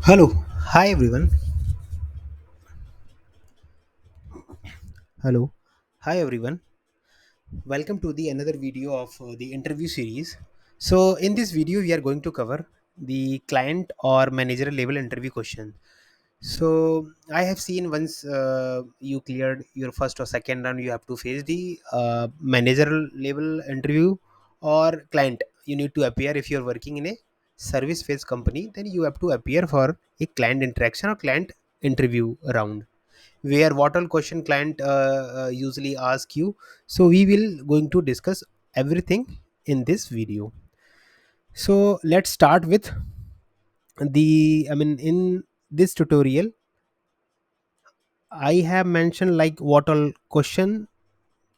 Hello, hi everyone. Hello, hi everyone. Welcome to the another video of the interview series. So, in this video, we are going to cover the client or manager level interview question. So, I have seen once you cleared your first or second round, you have to face the manager level interview or client. You need to appear if you're working in a service based company, then you have to appear for a client interaction or client interview round where what all question client usually ask you. So we will going to discuss everything in this video. So let's start with in this tutorial I have mentioned like what all question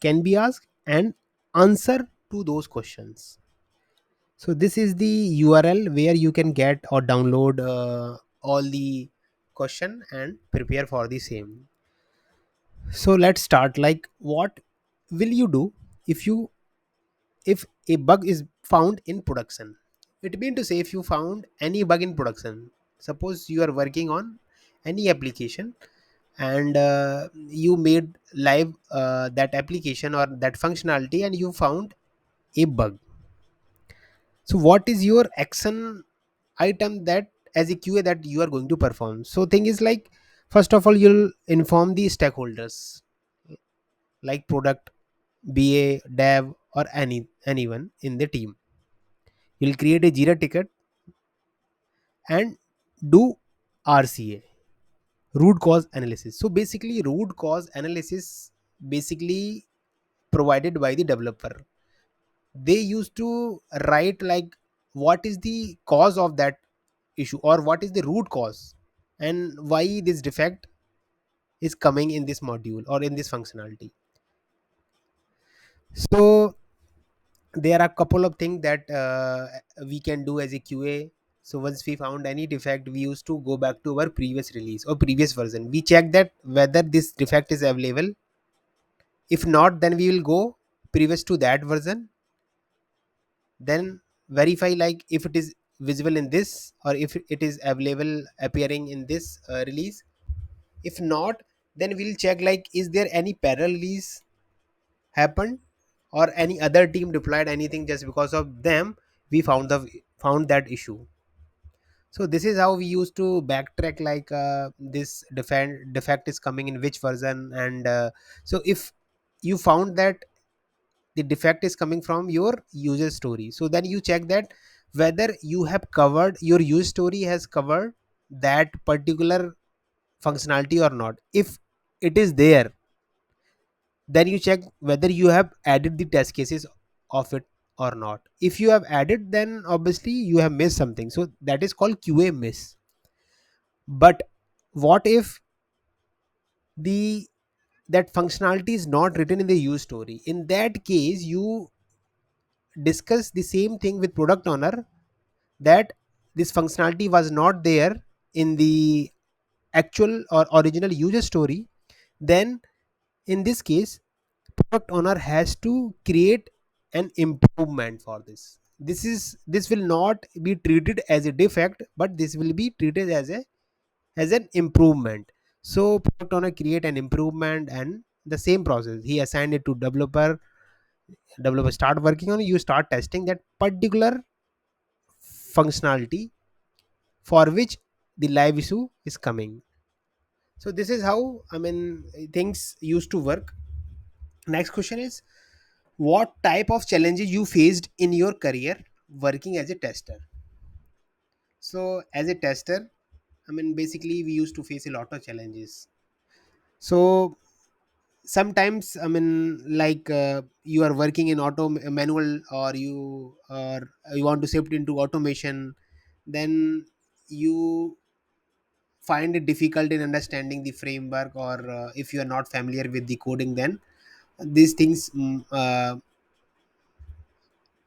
can be asked and answer to those questions. So this is the URL where you can get or download all the question and prepare for the same. So let's start. Like, what will you do if you if a bug is found in production? It means to say if you found any bug in production. Suppose you are working on any application and you made live that application or that functionality and you found a bug. So what is your action item that as a QA that you are going to perform? So thing is like, first of all, you'll inform the stakeholders like product, BA, dev, or anyone in the team. You'll create a Jira ticket and do RCA, root cause analysis. So basically, root cause analysis basically provided by the developer. They used to write like what is the cause of that issue or what is the root cause and why this defect is coming in this module or in this functionality. So there are a couple of things that we can do as a QA. So once we found any defect, we used to go back to our previous release or previous version. We check that whether this defect is available. If not, then we will go previous to that version. Then verify like if it is visible in this or if it is available appearing in this release. If not, then we'll check like is there any parallel release happened or any other team deployed anything just because of them we found that issue. So this is how we used to backtrack like this defect is coming in which version and so if you found that the defect is coming from your user story, so then you check that whether you have covered your user story has covered that particular functionality or not. If it is there, then you check whether you have added the test cases of it or not. If you have added, then obviously you have missed something, so that is called QA miss. But what if the that functionality is not written in the use story? In that case you discuss the same thing with product owner that this functionality was not there in the actual or original user story. Then in this case product owner has to create an improvement for this will not be treated as a defect, but this will be treated as an improvement. So product owner create an improvement and the same process he assigned it to developer start working on it. You start testing that particular functionality for which the live issue is coming. So this is how things used to work. Next question is, what type of challenges you faced in your career working as a tester? So as a tester, basically we used to face a lot of challenges. So sometimes like you are working in auto manual or you want to shift into automation, then you find it difficult in understanding the framework or if you are not familiar with the coding, then these things are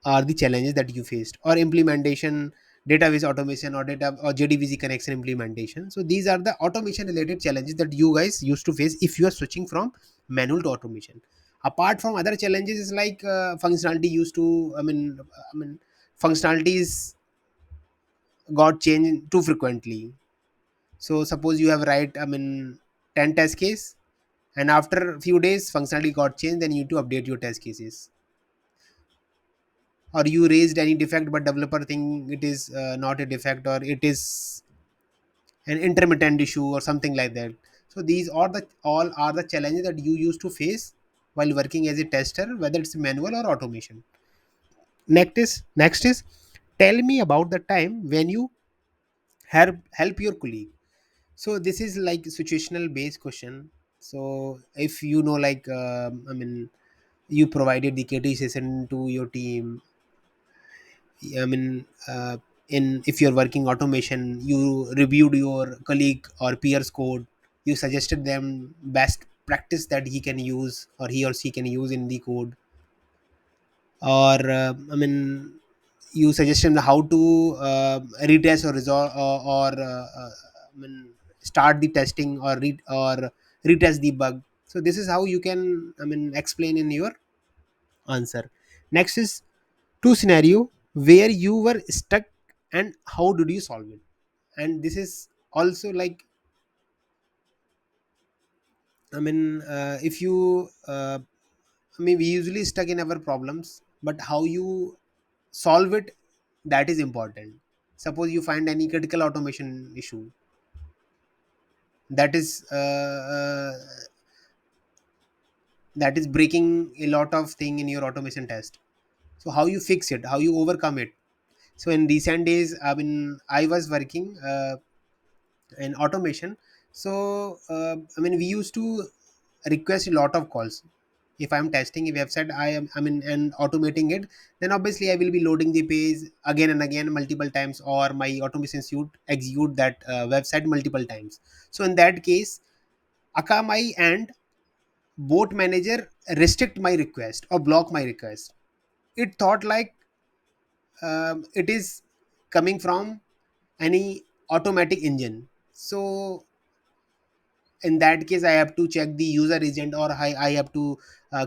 the challenges that you faced. Or implementation, database automation or data or JDBC connection implementation. So these are the automation related challenges that you guys used to face if you are switching from manual to automation. Apart from other challenges is like functionality used to I mean functionalities got changed too frequently. So suppose you have write, 10 test case, and after few days functionality got changed, then you need to update your test cases. Or you raised any defect but developer think it is not a defect, or it is an intermittent issue or something like that. So these are the all are the challenges that you used to face while working as a tester, whether it's manual or automation. Next is tell me about the time when you help your colleague. So this is like situational based question. So if you know, like, you provided the KT session to your team. I mean, in if you're working automation, you reviewed your colleague or peers code. You suggested them best practice that he can use or he or she can use in the code. Or you suggest him how to retest or resolve, start the testing, or retest the bug. So this is how you can, explain in your answer. Next is two scenario where you were stuck and how did you solve it. And this is also like, if you we usually stuck in our problems, but how you solve it, that is important. Suppose you find any critical automation issue that is breaking a lot of thing in your automation test. So how you fix it, how you overcome it. So in recent days, I was working in automation. So we used to request a lot of calls. If I'm testing a website, and automating it, then obviously I will be loading the page again and again multiple times, or my automation suite execute that website multiple times. So in that case, Akamai and bot manager restrict my request or block my request. It thought like it is coming from any automatic engine. So in that case, I have to check the user agent, or I have to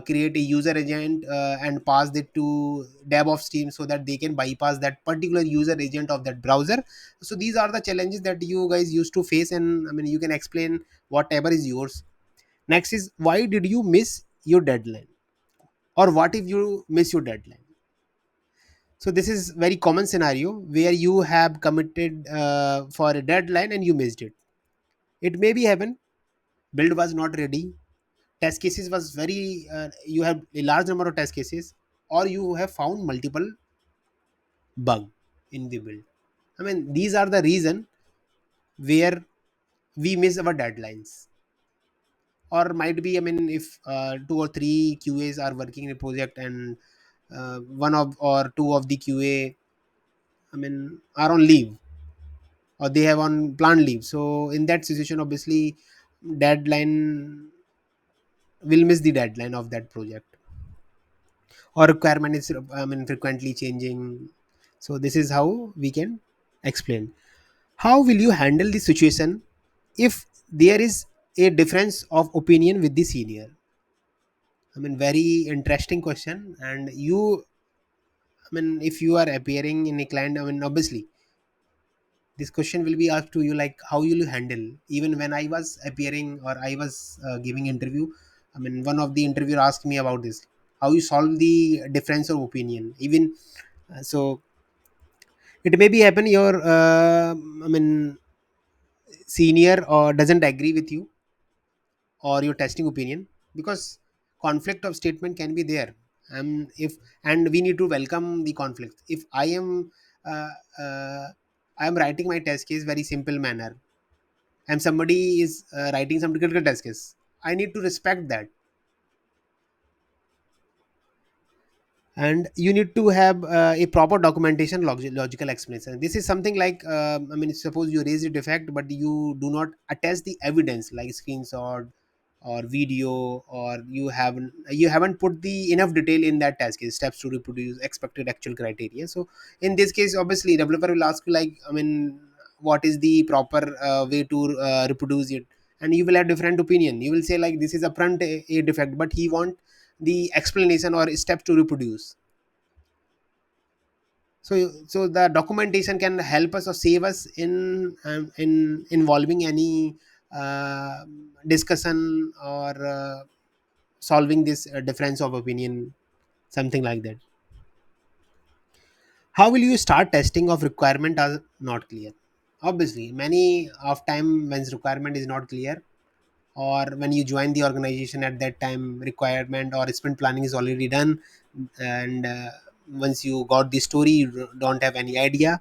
create a user agent and pass it to DevOps team so that they can bypass that particular user agent of that browser. So these are the challenges that you guys used to face, and you can explain whatever is yours. Next is why did you miss your deadline, or what if you miss your deadline. So this is very common scenario where you have committed for a deadline and you missed it. It may be happen, build was not ready, test cases was very you have a large number of test cases, or you have found multiple bug in the build. These are the reason where we miss our deadlines. Or might be, if two or three QAs are working in a project, and one of or two of the QA are on leave, or they have on planned leave. So in that situation, obviously deadline will miss the deadline of that project, or requirement is frequently changing. So this is how we can explain. How will you handle the situation if there is a difference of opinion with the senior? Very interesting question. And you, if you are appearing in a client, obviously this question will be asked to you, like how will you handle. Even when I was appearing, or I was giving interview, one of the interviewer asked me about this, how you solve the difference of opinion. Even so it may be happen your senior or doesn't agree with you or your testing opinion, because conflict of statement can be there. If And we need to welcome the conflict. If uh, uh, I am writing my test case very simple manner, and somebody is writing some critical test case, I need to respect that. And you need to have a proper documentation, logical explanation. This is something like, suppose you raise a defect but you do not attach the evidence like screenshot or video, or you haven't put the enough detail in that task case, steps to reproduce expected actual criteria. So in this case, obviously developer will ask you, like, what is the proper way to reproduce it. And you will have different opinion. You will say like this is upfront a defect, but he want the explanation or steps to reproduce. So the documentation can help us or save us in involving any uh, discussion or solving this difference of opinion, something like that. How will you start testing of requirement are not clear? Obviously, many of time when requirement is not clear, or when you join the organization at that time requirement or sprint planning is already done, and once you got the story you don't have any idea,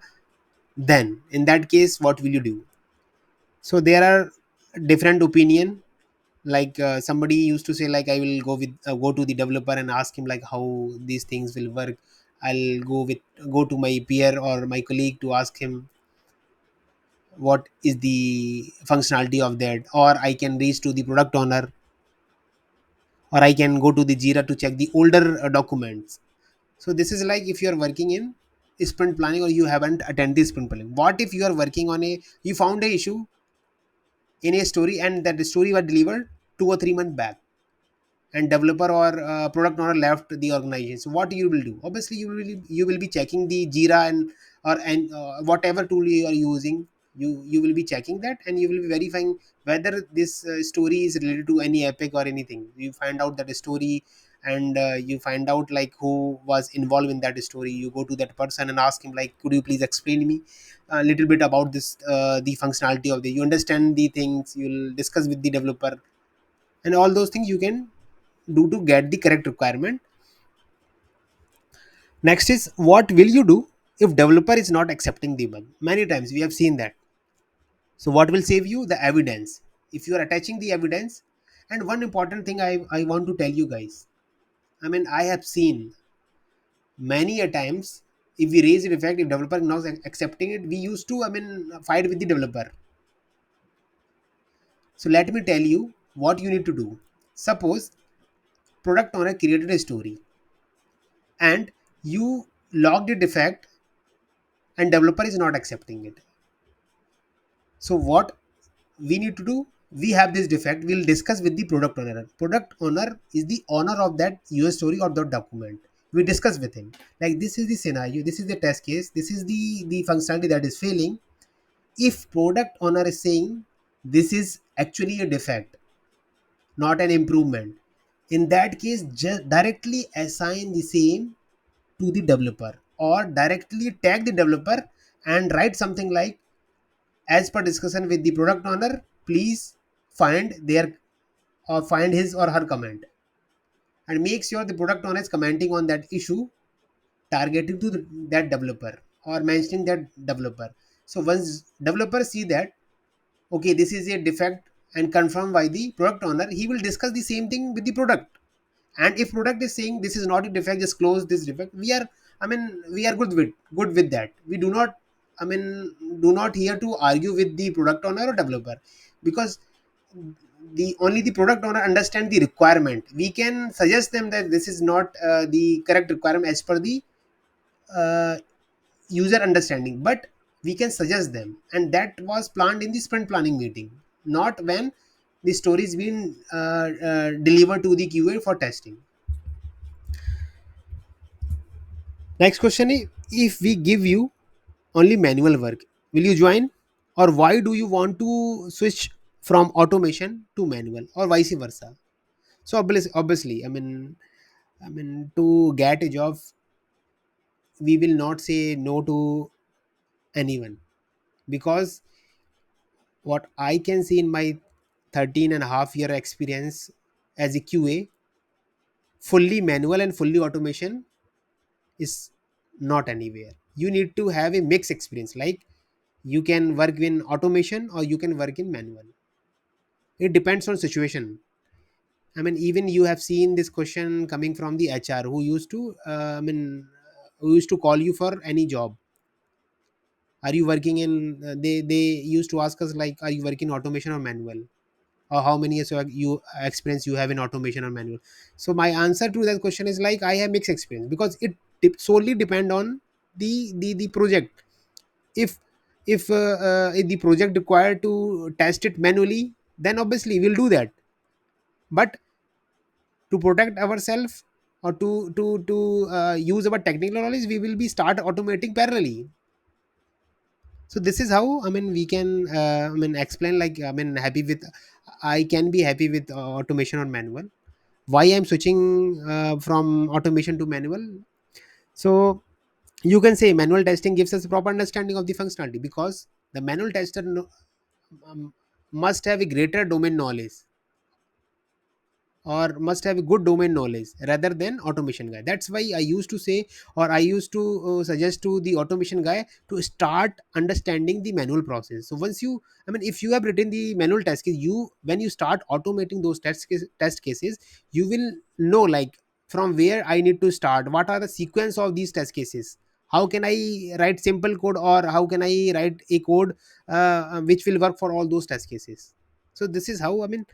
then in that case what will you do? So there are different opinion, like somebody used to say like I will go to the developer and ask him like how these things will work. I'll go to my peer or my colleague to ask him what is the functionality of that, or I can reach to the product owner, or I can go to the Jira to check the older documents. So this is like if you are working in sprint planning or you haven't attended sprint planning. What if you are working on a you found a issue in a story and that the story was delivered 2 or 3 months back, and developer or product owner left the organization? So what you will do? Obviously you will be checking the Jira and whatever tool you are using. You will be checking that and you will be verifying whether this story is related to any epic or anything. You find out that story, and you find out like who was involved in that story. You go to that person and ask him like, could you please explain me a little bit about this, the functionality of the, you understand the things, you'll discuss with the developer, and all those things you can do to get the correct requirement. Next is, what will you do if developer is not accepting the bug? Many times we have seen that. So what will save you? The evidence. If you are attaching the evidence, and one important thing I want to tell you guys, I mean I have seen many a times, if we raise a defect, if developer is not accepting it, we used to, I mean, fight with the developer. So let me tell you what you need to do. Suppose product owner created a story and you logged a defect and developer is not accepting it. So what we need to do, we have this defect, we'll discuss with the product owner. Product owner is the owner of that user story or the document. We discuss with him like, this is the scenario, this is the test case, this is the functionality that is failing. If product owner is saying this is actually a defect, not an improvement, in that case just directly assign the same to the developer, or directly tag the developer and write something like, as per discussion with the product owner, please find their or find his or her comment, and make sure the product owner is commenting on that issue, targeting to that developer or mentioning that developer. So once developer see that, okay, this is a defect and confirmed by the product owner, he will discuss the same thing with the product. And if product is saying this is not a defect, just close this defect, we are, I mean, we are good with that. We do not, I mean, do not here to argue with the product owner or developer, because the only the product owner understand the requirement. We can suggest them that this is not the correct requirement as per the uh, user understanding, but we can suggest them, and that was planned in the sprint planning meeting, not when the story is being delivered to the QA for testing. Next question is, if we give you only manual work, will you join? Or why do you want to switch from automation to manual or vice versa? So obviously, I mean, to get a job, we will not say no to anyone, because what I can see in my 13 and a half year experience as a QA, fully manual and fully automation is not anywhere. You need to have a mixed experience. Like, you can work in automation or you can work in manual. It depends on situation. I mean, even you have seen this question coming from the HR who used to, who used to call you for any job. Are you working in? They used to ask us like, are you working automation or manual, or how many years you experience you have in automation or manual? So my answer to that question is like, I have mixed experience, because it solely depend on the project. If if the project required to test it manually, then obviously we'll do that. But to protect ourselves, or to use our technical knowledge, we will be start automating parallelly. So this is how, I mean, we can explain, like, I mean, happy with, I can be happy with automation or manual. Why I'm switching from automation to manual? So you can say manual testing gives us a proper understanding of the functionality, because the manual tester um, must have a greater domain knowledge, or must have a good domain knowledge rather than automation guy. That's why I used to say, or I used to suggest to the automation guy to start understanding the manual process. So once you, I mean, if you have written the manual test case, you, when you start automating those test cases, you will know, like, from where I need to start, what are the sequence of these test cases, how can I write simple code, or how can I write a code which will work for all those test cases. So this is how, I mean,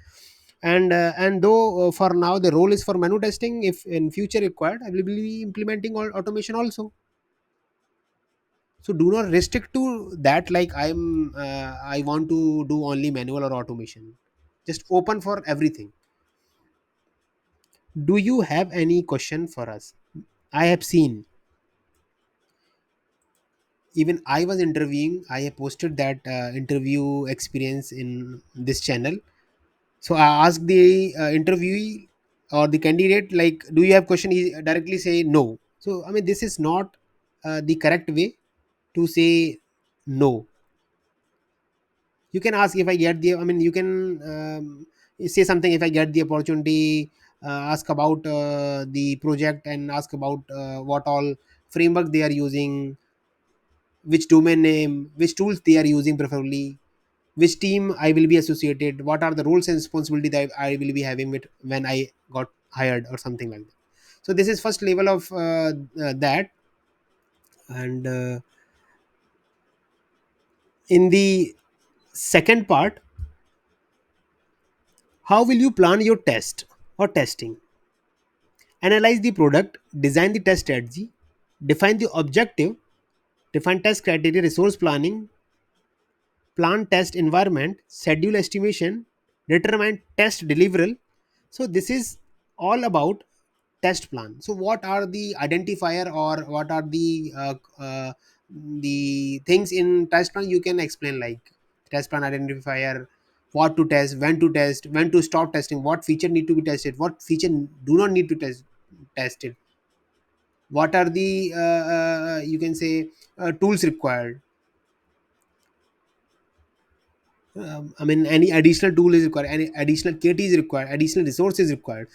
and though for now the role is for manual testing, if in future required, I will be implementing all automation also. So do not restrict to that, like, I want to do only manual or automation. Just open for everything. Do you have any question for us? I have seen, even I was interviewing, I have posted that interview experience in this channel. So I asked the interviewee or the candidate, like, do you have question? He directly say no. So I mean, this is not the correct way to say no. You can ask, if I get the, I mean, you can say something, if I get the opportunity, ask about the project, and ask about what all framework they are using, which domain name, which tools they are using preferably, which team I will be associated, what are the roles and responsibility that I will be having with when I got hired, or something like that. So this is first level of that. And in the second part, how will you plan your test or testing? Analyze the product, design the test strategy, define the objective, define test criteria, resource planning, plan test environment, schedule estimation, determine test deliverable. So this is all about test plan. So what are the identifier, or what are the things in test plan? You can explain, like, test plan identifier, what to test, when to stop testing, what feature need to be tested, what feature do not need to tested, what are the you can say tools required. I mean, any additional tool is required, any additional KT is required, additional resources required.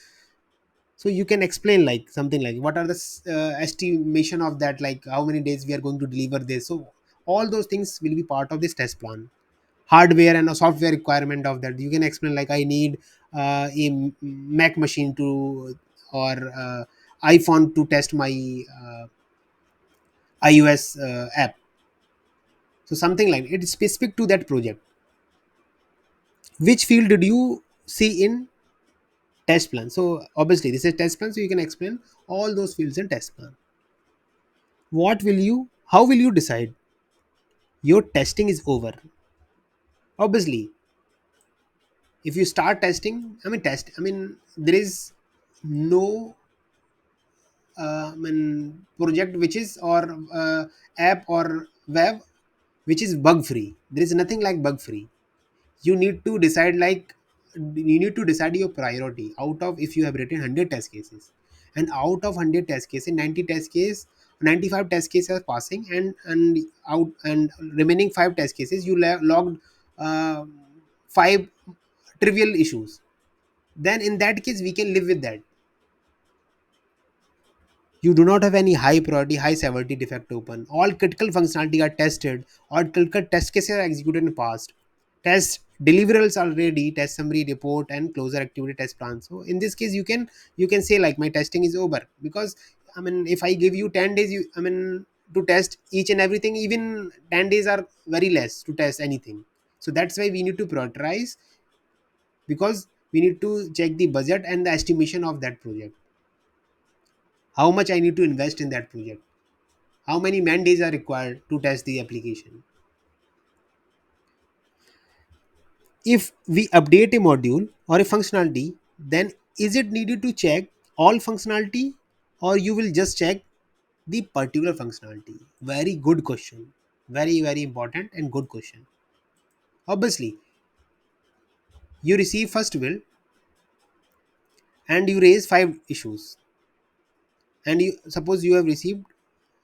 So you can explain, like, something like, what are the estimation of that, like, how many days we are going to deliver this. So all those things will be part of this test plan. Hardware and a software requirement of that, you can explain, like, I need Mac machine to, or iPhone to test my iOS app. So something like it is specific to that project. Which field did you see in test plan? So obviously this is test plan, so you can explain all those fields in test plan. What will you, how will you decide your testing is over? Obviously, if you start testing, I mean, there is no I mean, project which is, or app or web which is bug free. There is nothing like bug free. You need to decide, like, you need to decide your priority out of, if you have written 100 test cases, and out of 100 test cases, 90 test case, 95 test cases are passing, and out, and remaining 5 test cases you logged uh, 5 trivial issues. Then in that case we can live with that. You do not have any high priority, high severity defect open. All critical functionality are tested. All critical test cases are executed and passed. Test deliverables are ready. Test summary, report, and closure activity test plan. So in this case, you can say, like, my testing is over, because I mean, if I give you 10 days, I mean, to test each and everything, even 10 days are very less to test anything. So that's why we need to prioritize, because we need to check the budget and the estimation of that project. How much I need to invest in that project, how many man days are required to test the application. If we update a module or a functionality, then is it needed to check all functionality, or you will just check the particular functionality? Very good question. Very, very important and good question. Obviously, you receive first build and you raise five issues. And you suppose you have received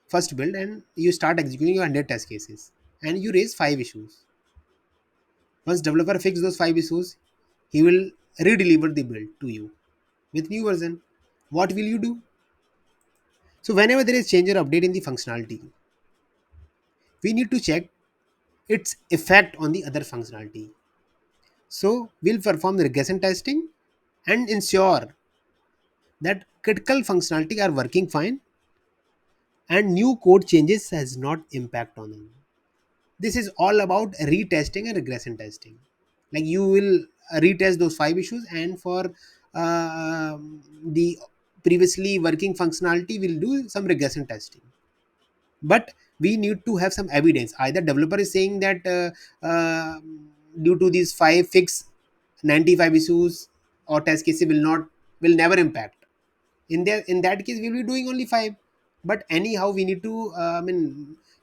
first build and you start executing your 100 test cases and you raise five issues. Once developer fix those five issues, he will re-deliver the build to you with new version. What will you do? So whenever there is change or update in the functionality, we need to check its effect on the other functionality. So we'll perform the regression testing and ensure that critical functionality are working fine and new code changes has not impact on them. This is all about retesting and regression testing. Like you will retest those five issues, and for the previously working functionality, we'll do some regression testing. But we need to have some evidence. Either developer is saying that due to these five fix 95 issues or test cases will never impact. In that case, we'll be doing only five. But anyhow, we need to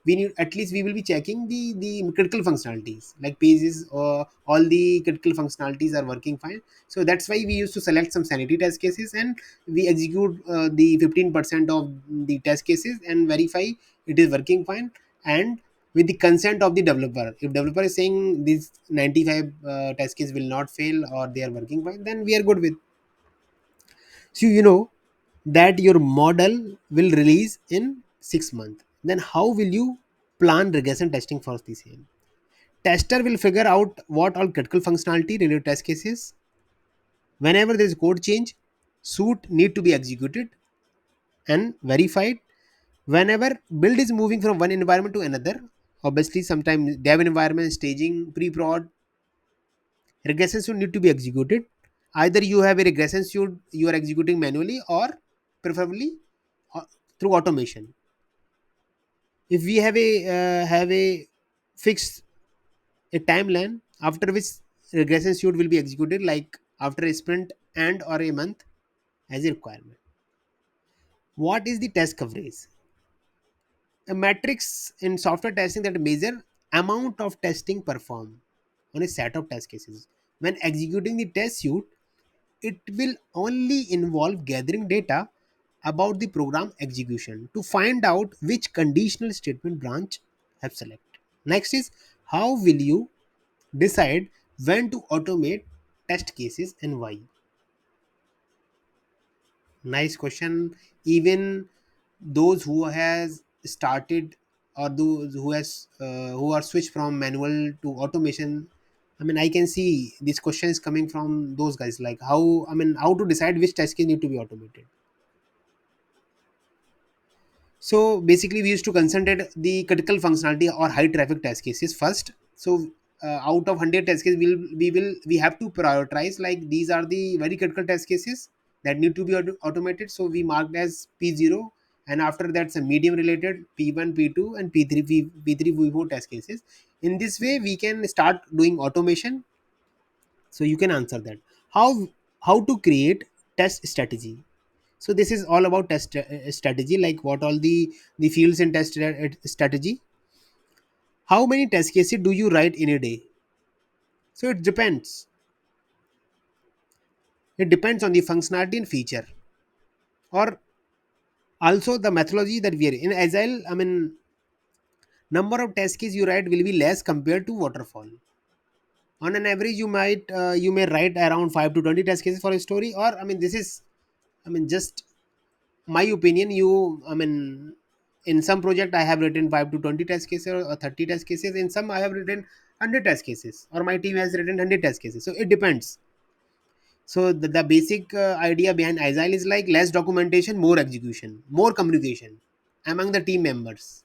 we need, at least we will be checking the critical functionalities, like pages or all the critical functionalities are working fine. So that's why we used to select some sanity test cases and we execute the 15% of the test cases and verify it is working fine, and with the consent of the developer. If developer is saying these 95 test cases will not fail or they are working fine, then we are good with. So you know that your model will release in 6 months. Then how will you plan regression testing for the same? Tester will figure out what all critical functionality related test cases. Whenever there is code change, suit need to be executed and verified. Whenever build is moving from one environment to another, obviously sometimes dev environment, staging, pre-prod, regression should need to be executed. Either you have a regression suite you are executing manually, or preferably uh, through automation. If we have a fixed a timeline after which regression suite will be executed, like after a sprint and or a month as a requirement. What is the test coverage? A matrix in software testing that measure amount of testing performed on a set of test cases. When executing the test suite, it will only involve gathering data about the program execution to find out which conditional statement branch have selected. Next is, how will you decide when to automate test cases and why? Nice question. Even those who has started, or those who are switched from manual to automation, I mean, I can see this question is coming from those guys, like how, I mean, how to decide which test case need to be automated. So basically, we used to concentrate the critical functionality or high traffic test cases first. So out of 100 test cases, we have to prioritize, like these are the very critical test cases that need to be automated. So we marked as P0, and after that some medium related P1, P2, and P3, P3, P4 test cases. In this way, we can start doing automation. So you can answer that. How to create test strategy? So this is all about test strategy, like what all the fields in test strategy. How many test cases do you write in a day? So it depends on the functionality and feature, or also the methodology that we are in agile. I mean, number of test cases you write will be less compared to waterfall. On an average, you may write around 5 to 20 test cases for a story, or I mean, this is, I mean, just my opinion. I mean, in some project I have written 5 to 20 test cases or 30 test cases. In some I have written 100 test cases, or my team has written 100 test cases. So it depends. So the basic idea behind agile is like less documentation, more execution, more communication among the team members,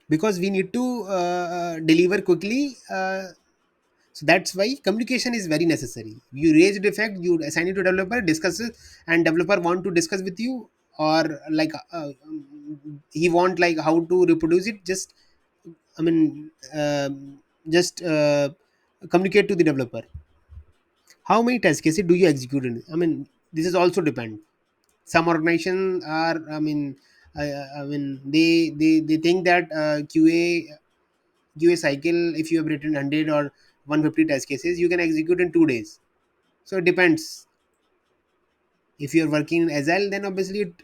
because we need to deliver quickly. So that's why communication is very necessary. You raise a defect, you assign it to developer, discuss it, and developer want to discuss with you, or like he want like how to reproduce it. Just, I mean, just communicate to the developer. how many test cases do you execute in, I mean, this is also depend. Some organization are, I mean, I mean, they think that QA cycle, if you have written 100 or 150 test cases, you can execute in 2 days. So it depends. If you're working in agile, then obviously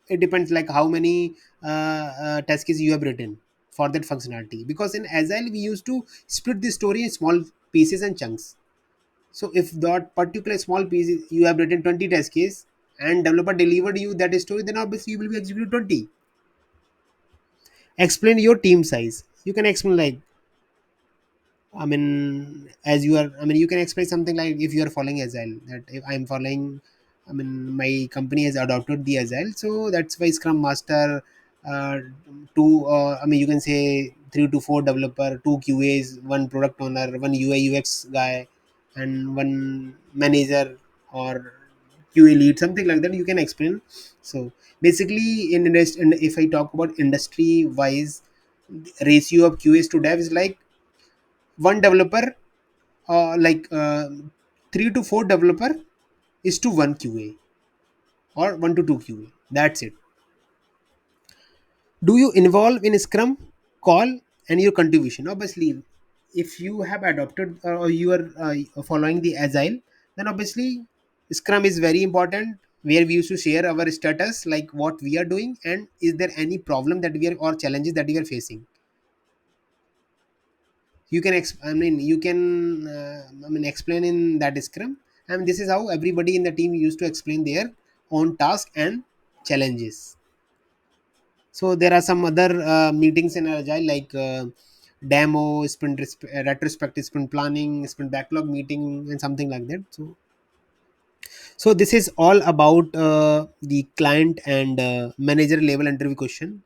it depends like how many test cases you have written for that functionality, because in agile we used to split the story in small pieces and chunks. So if that particular small piece you have written 20 test case and developer delivered you that story, then obviously you will be executing 20. Explain your team size. You can explain like, I mean, as you are, I mean, you can explain something like, if you are following Agile, that if I'm following, I mean, my company has adopted the Agile, so that's why Scrum Master, uh, I mean, you can say 3 to 4 developer, 2 QAs, one product owner, one UI UX guy, and one manager or QA lead, something like that. You can explain. So basically, in industry, and if I talk about industry wise, ratio of QAs to dev is like one developer, like 3 to 4 developer is to one QA, or 1 to 2 QA. That's it. Do you involve in Scrum call and your contribution? Obviously, if you have adopted or you are following the Agile, then obviously Scrum is very important. Where we used to share our status, like what we are doing, and is there any problem that we are, or challenges that we are facing. You can I mean, you can I mean, explain in that Scrum, and this is how everybody in the team used to explain their own task and challenges. So there are some other meetings in Agile, like demo, retrospective, sprint planning, sprint backlog meeting, and something like that. So this is all about the client and manager level interview question.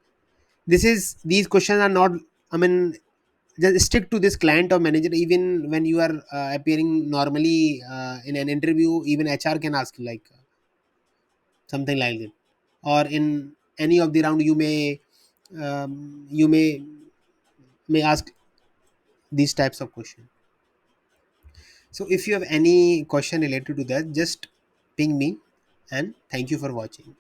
These questions are not, I mean, just stick to this client or manager. Even when you are appearing normally in an interview, even HR can ask you like something like that, or in any of the round you may, you may ask these types of question. So if you have any question related to that, just ping me, and thank you for watching.